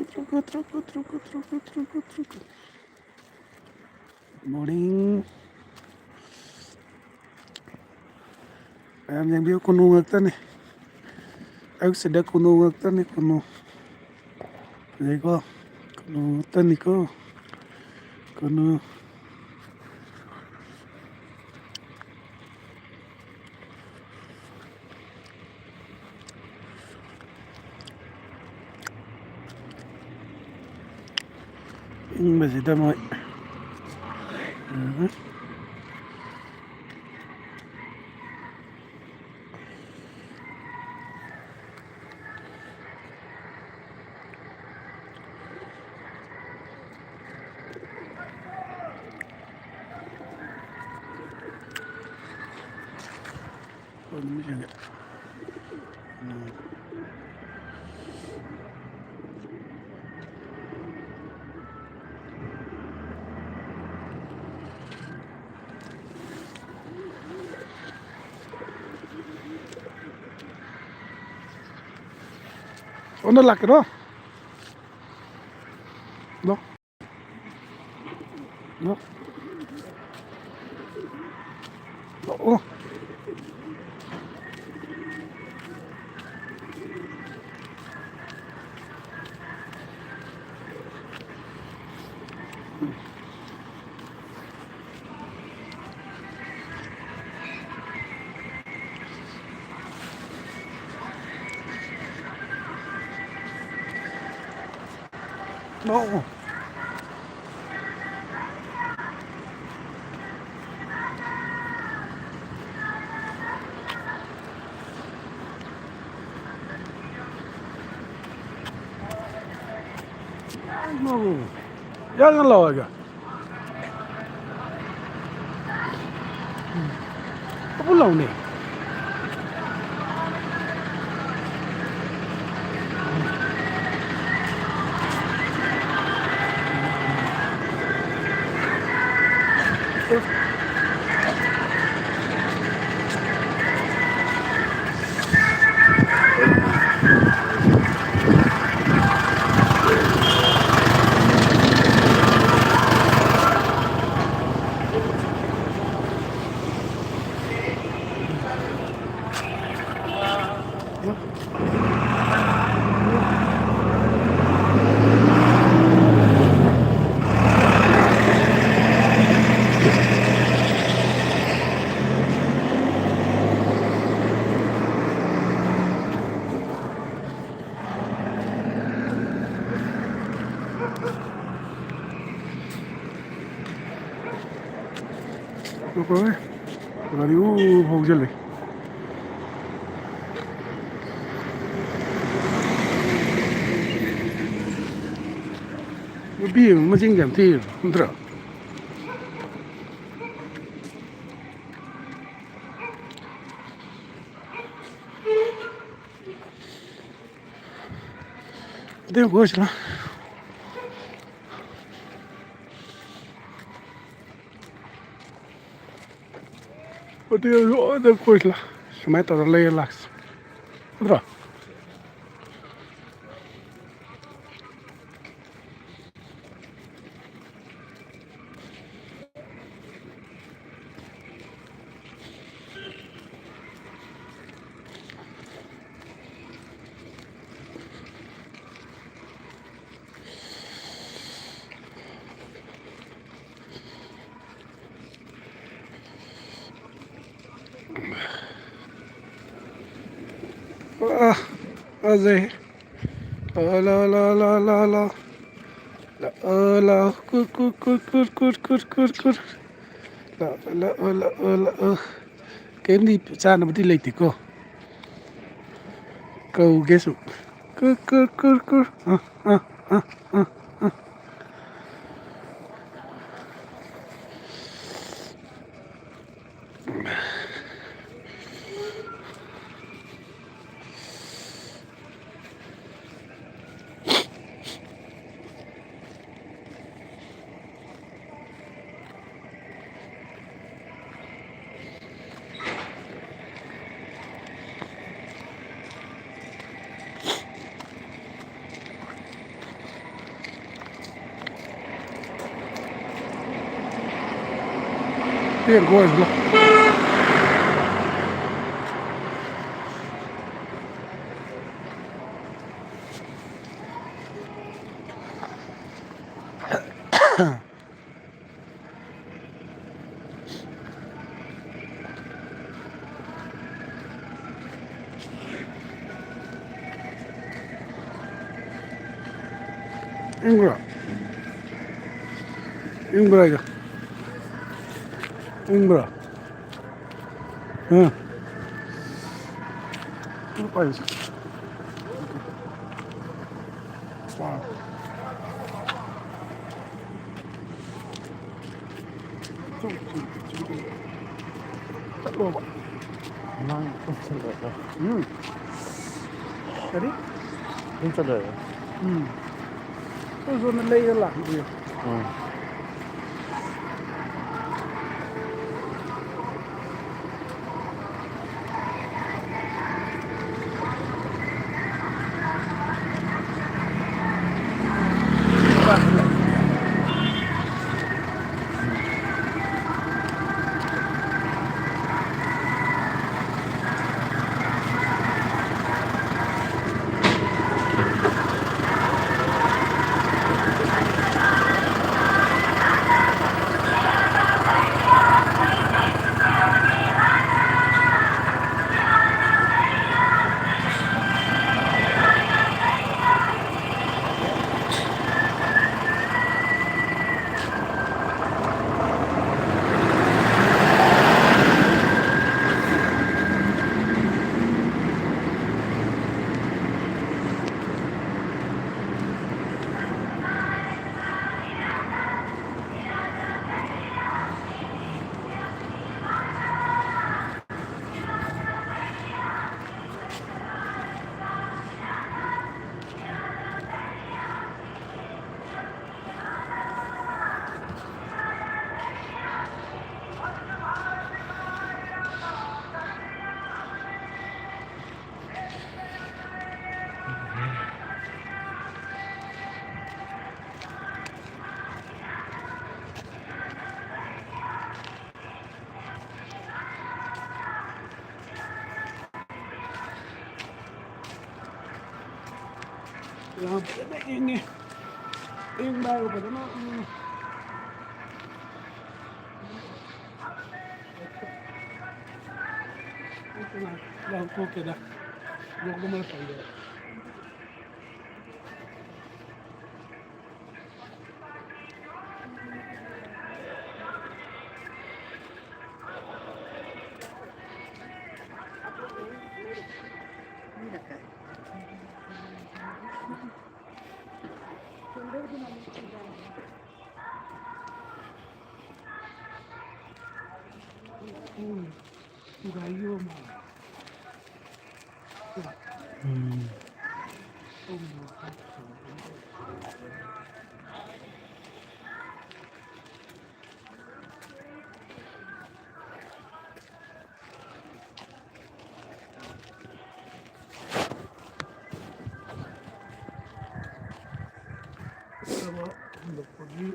truco. Morning. Em yang biyo kuno ngagtan eh. Ay sada kuno ngagtan eh kuno. Ay ko. Kuno ngagtan ko. Kuno. Ini masih dah mau. Ini macam ni. Ono laki no? No? No? Oh. No. No. Jangan lawa agak. Apa law ni? Apa ni? Tadi hok jeli. Biar macam jam tiada, entah. Dia bos lah. Dia bos lah. Semai tak terlalu relax. Entah. Azay. La. La. Kur. La. Cái ni cha nó đi lấy thì cô. Câu ghé sụp. Kur. À. Bien, bueno. Ingura. Ingura. Ingura. Ha. Apa itu? Wow. Tak lupa. Emang pencet ya? Jadi? Pencet ya? Terus zona layer lah dia. Làm cái này nghe. Yên bay của nó. Làm cô kia đó. Lúc đó mới phải vậy. Gayo mà. Sama untuk pergi,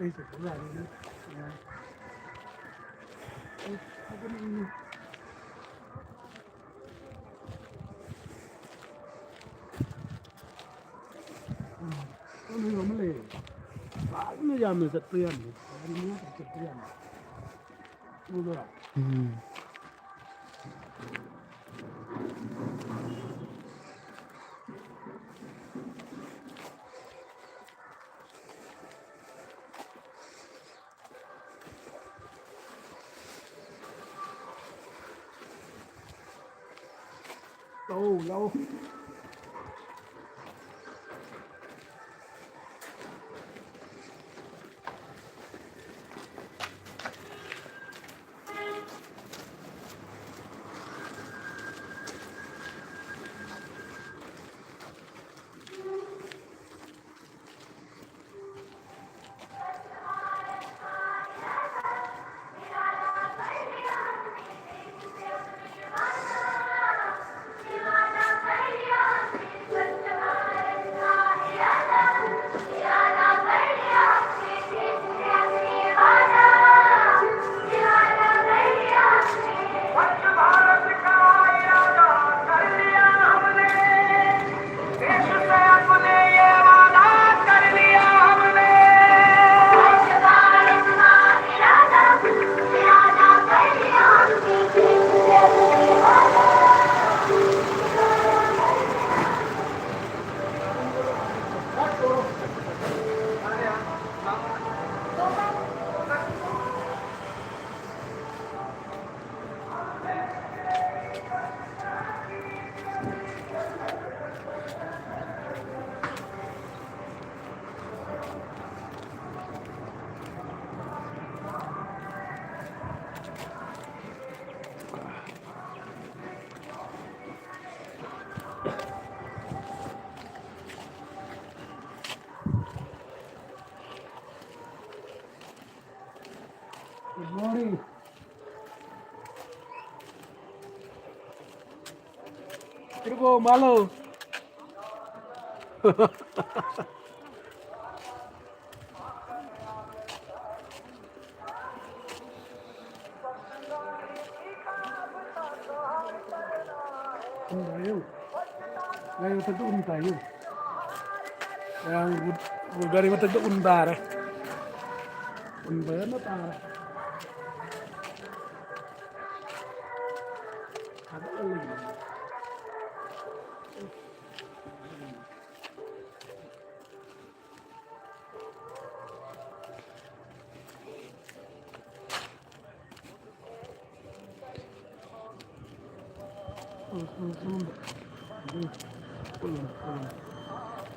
itu pula ini. Apa ini? Ini apa lagi? Ini jam sekian. Ini sekian. Udah. Lâu. Ibu malu. Undayu. Ngayon tagdo untayo. Yang Bulgari mah tagdo undare. Undare na ta. Ada lagi.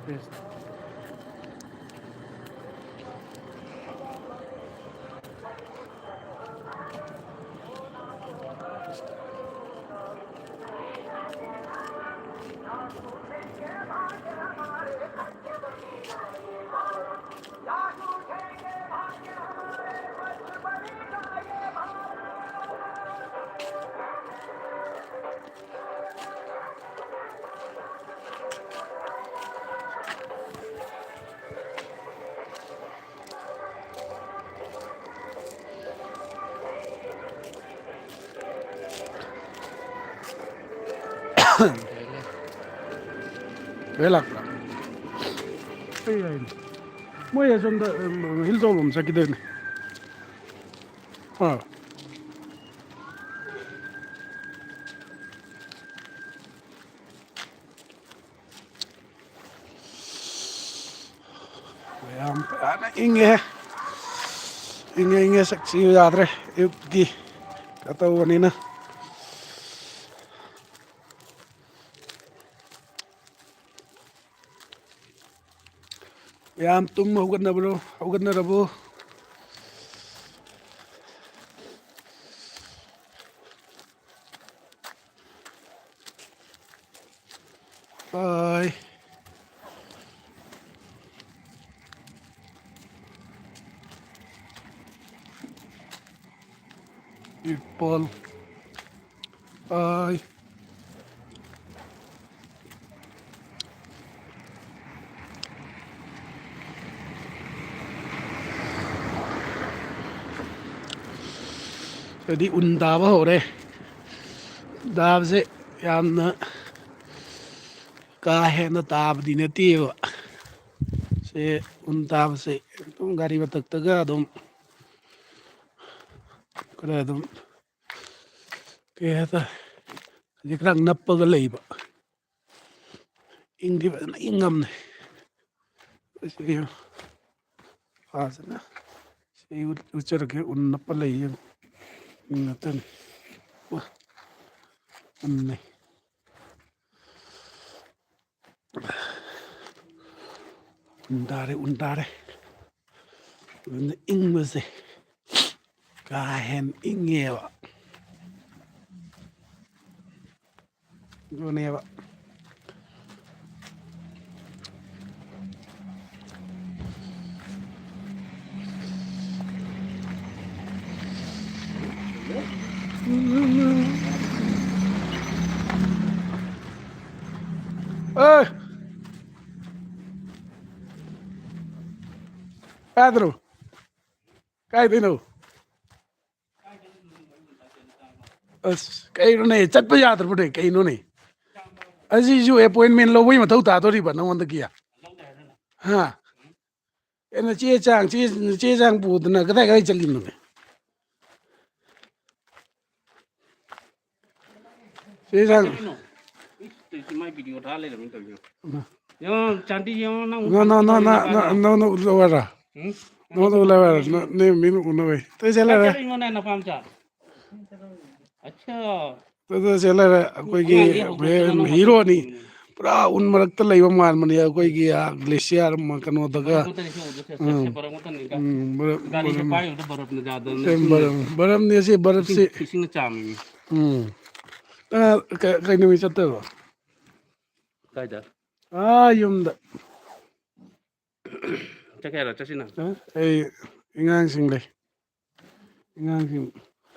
Best. Belak. Iya ini. Mau ya sonda hilsolum sakit ini. Ha. Yang anak inge saksi yadre yuki kata wanina. Yang tum hugan na bro, hugan na rabo. Bye. People. Bye. Jadi undaba hore. Dab se yamna kahena tab di netiwa. Se undab se tum gari batak taga dum kada dum kaya jikrang nappaga leiba. Indi ba na ingam ne. Se asana. Se ucar ke unnappa leiya. Ingatan. Wah. Unne. Undare. Unne ingmase. Kahen ingewa. Gonewa. Pedro, cái thế nào? Cái này chắc bây giờ rồi cái nó này. Anh chỉ appointment lâu vậy mà thâu ta tôi đi bắt nó ăn được kia. Ha. Cái nó chia trang bù nó cái chân linh này. Chia trang. video डाले ले mình tự yo chanti yo na No, lawara. No, lawara. No, minu no way. Tôi sẽ là. cái ngôn này là phạm trả अच्छा tôi sẽ là कोई cái hero này. Pura un marakta laiwa mal mani कोई cái glacier mà cái nó daga. गाड़ी से पाए उधर बर्फ में ज्यादा बर्फ नहीं से बर्फ से. फिशिंग चाम cái này chắc đâu. कायदा Yumda. chắc là chắc xin nào Ingang sing le. Ingang sing.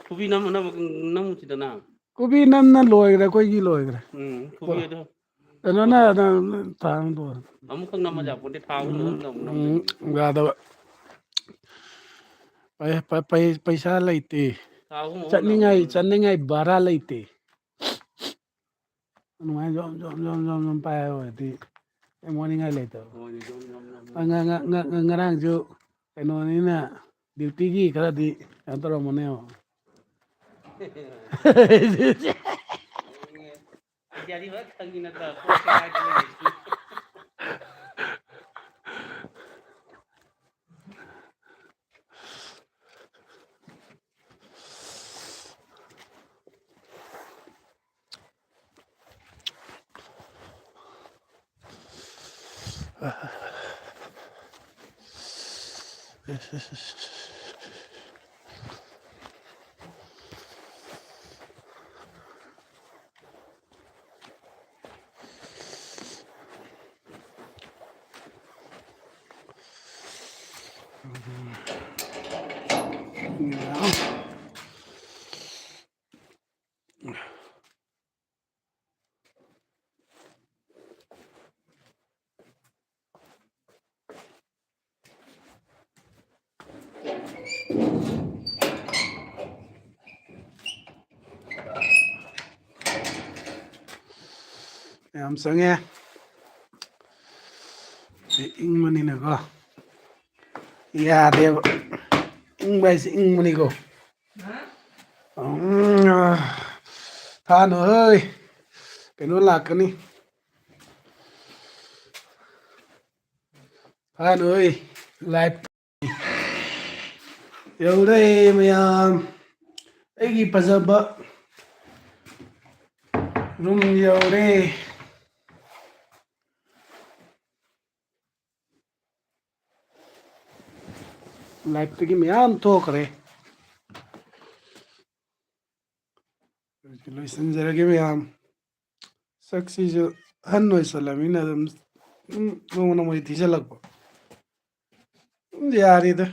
Kubi nam chỉ đó nào ꯀꯣꯕꯤ ꯅꯝꯅ ꯂꯣꯏꯈ꯭ꯔꯦ ꯑꯩꯈꯣꯏꯒꯤ ꯂꯣꯏꯈ꯭ꯔꯦ ꯈꯨꯕꯤ ꯑꯗꯣ ꯀꯩꯅꯣꯅ ꯊꯥꯡꯗꯣ ꯑꯃꯨꯛꯈꯛ ꯅꯝꯃꯖꯥ ꯄꯣꯠꯇꯤ ꯊꯥ ꯑꯍꯨꯝ ꯅꯝꯗꯣꯏꯅꯤ ꯌꯥꯗꯕ ꯄꯩꯁꯥ ꯂꯩꯇꯦ ꯊꯥ ꯑꯍꯨꯝ ꯆꯠꯅꯤꯡꯉꯥꯏ ꯚꯔꯥ ꯂꯩꯇꯦ ꯑꯗꯨꯃꯥꯏꯅ ꯖꯣꯝ ꯖꯣꯝ ꯖꯣꯝ ꯖꯣꯝ ꯖꯣꯝ ꯄꯥꯏ ꯑꯣꯏꯔꯗꯤ ꯃꯣꯅꯤꯡꯉꯥꯏ ꯂꯩꯇꯕ ꯉꯔꯥꯡꯁꯨ ꯀꯩꯅꯣꯅꯤꯅ ꯗ꯭ꯌꯨꯇꯤꯒꯤ ꯈꯔꯗꯤ ꯀꯩꯅꯣ ꯇꯧꯔꯝꯃꯅꯦꯕ ꯈꯪꯉꯤ ꯅꯠꯇ꯭ꯔꯥ ꯄꯣꯠꯁꯦ ꯀꯥꯏꯗ ꯂꯩꯔꯤꯁꯤ ꯌꯥꯝ ꯆꯪꯉꯦ ꯏꯪꯕꯅꯤꯅꯀꯣ ꯌꯥꯗꯦꯕ ꯏꯪꯕ ꯍꯥꯏꯁꯦ ꯏꯪꯕꯅꯤꯀꯣ ꯊꯥꯅꯨ ꯍꯣꯏ ꯀꯩꯅꯣ ꯂꯥꯛꯀꯅꯤ ꯊꯥꯅꯣꯏ ꯂꯥꯏꯐ ꯌꯧꯔꯦ ꯃꯌꯥꯝ ꯑꯩꯒꯤ ꯐꯖꯕ ꯔꯨꯝ ꯌꯧꯔꯦ ꯂꯥꯏꯐꯇꯒꯤ ꯃꯌꯥꯝ ꯊꯣꯛꯈ꯭ꯔꯦ ꯂꯣꯏꯁꯤꯟꯖꯔꯒꯦ ꯃꯌꯥꯝ ꯁꯛꯁꯤꯁꯨ ꯑꯍꯟ ꯑꯣꯏꯁꯜꯂꯃꯤꯅ ꯑꯗꯨꯝ ꯅꯣꯡꯃ ꯅꯣꯡꯃꯒꯤ ꯊꯤꯖꯤꯜꯂꯛꯄ ꯌꯥꯔꯤꯗ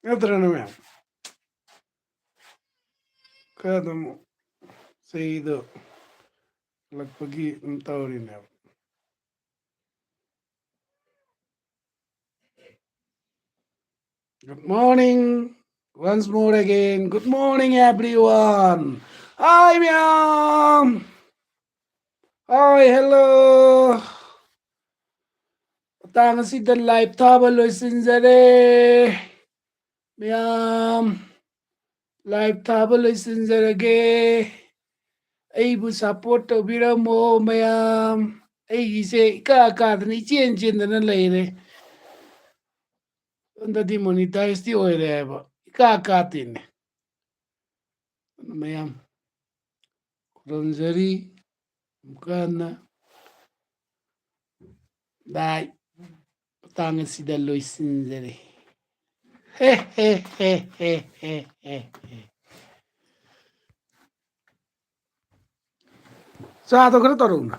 ꯅꯠꯇ꯭ꯔꯅ ꯃꯌꯥꯝ ꯈꯔ ꯑꯗꯨꯝ ꯆꯍꯤꯗꯣ ꯍꯜꯂꯛꯄꯒꯤ ꯑꯗꯨꯝ ꯇꯧꯔꯤꯅꯦꯕ Good morning. Once more again. Good morning, everyone. Hi, ma'am. Hi, hello. ꯃꯇꯥꯡ ꯑꯁꯤꯗ ꯂꯥꯏꯚ ꯊꯥꯕ ꯂꯣꯏꯁꯤꯟꯖꯔꯦ ꯃꯌꯥꯝ ꯂꯥꯏꯚ ꯊꯥꯕ ꯂꯣꯏꯁꯤꯟꯖꯔꯒꯦ ꯑꯩꯕꯨ ꯁꯞꯄꯣꯔꯠ ꯇꯧꯕꯤꯔꯝꯃꯣ ꯃꯌꯥꯝ ꯑꯩꯒꯤꯁꯦ ꯏꯀꯥ ꯀꯥꯗꯅ ꯏꯆꯦꯟ ꯆꯦꯟꯗꯅ ꯂꯩꯔꯦ ꯍꯟꯗꯛꯇꯤ ꯃꯣꯅꯤꯇꯥꯏꯁꯇꯤ ꯑꯣꯏꯔꯦ ꯍꯥꯏꯕ ꯏꯀꯥ ꯀꯥꯇꯦꯅꯦ ꯃꯌꯥꯝ ꯈꯨꯔꯨꯝꯖꯔꯤ ꯑꯃꯨꯛꯀ ꯍꯟꯅ ꯂꯥꯏꯚ ꯃꯇꯥꯡ ꯑꯁꯤꯗ ꯂꯣꯏꯁꯤꯟꯖꯔꯦ ꯍꯦ ꯍꯦ ꯍꯦ ꯍꯦ ꯍꯦ ꯍꯦ ꯆꯥꯗꯣ ꯈꯔ ꯇꯧꯔꯛꯎꯅ